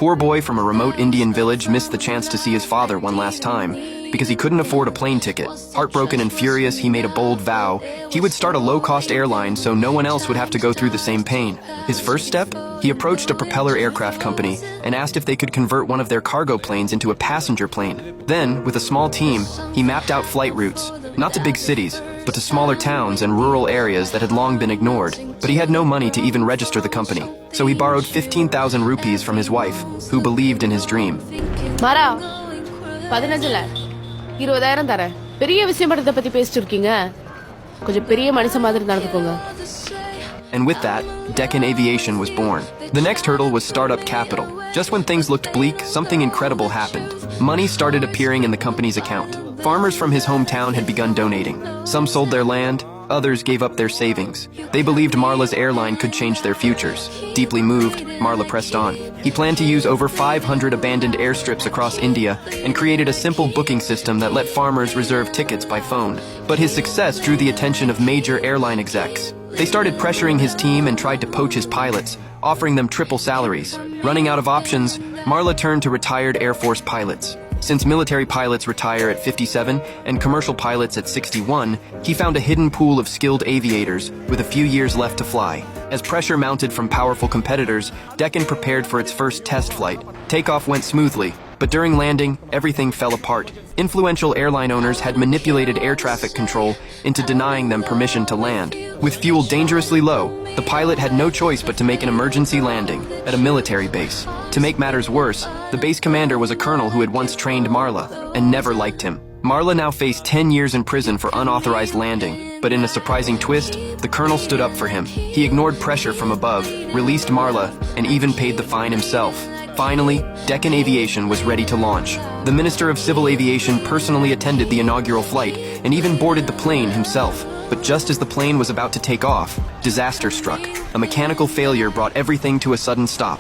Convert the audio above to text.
poor boy from a remote Indian village missed the chance to see his father one last time because he couldn't afford a plane ticket. Heartbroken and furious, he made a bold vow. He would start a low-cost airline so no one else would have to go through the same pain. His first step? He approached a propeller aircraft company and asked if they could convert one of their cargo planes into a passenger plane. Then, with a small team, he mapped out flight routes, not to big cities, but to smaller towns and rural areas that had long been ignored. But he had no money to even register the company, so he borrowed 15,000 rupees from his wife, who believed in his dream. Mara, 15,000 20,000 தரேன். பெரிய விஷயம் பண்றத பத்தி பேசிட்டு இருக்கீங்க. கொஞ்சம் பெரிய மனுஷன் மாதிரி நடந்துக்கோங்க. And with that, Deccan Aviation was born. The next hurdle was startup capital. Just when things looked bleak, something incredible happened. Money started appearing in the company's account. Farmers from his hometown had begun donating. Some sold their land, others gave up their savings. They believed Marla's airline could change their futures. Deeply moved, Marla pressed on. He planned to use over 500 abandoned airstrips across India and created a simple booking system that let farmers reserve tickets by phone. But his success drew the attention of major airline execs. They started pressuring his team and tried to poach his pilots, offering them triple salaries. Running out of options, Marla turned to retired Air Force pilots. Since military pilots retire at 57 and commercial pilots at 61, he found a hidden pool of skilled aviators with a few years left to fly. As pressure mounted from powerful competitors, Deccan prepared for its first test flight. Takeoff went smoothly, but during landing, everything fell apart. Influential airline owners had manipulated air traffic control into denying them permission to land. With fuel dangerously low, the pilot had no choice but to make an emergency landing at a military base. To make matters worse, the base commander was a colonel who had once trained Marla and never liked him. Marla now faced 10 years in prison for unauthorized landing, but in a surprising twist, the colonel stood up for him. He ignored pressure from above, released Marla, and even paid the fine himself. Finally, Deccan Aviation was ready to launch. The Minister of Civil Aviation personally attended the inaugural flight and even boarded the plane himself. But just as the plane was about to take off, disaster struck. A mechanical failure brought everything to a sudden stop.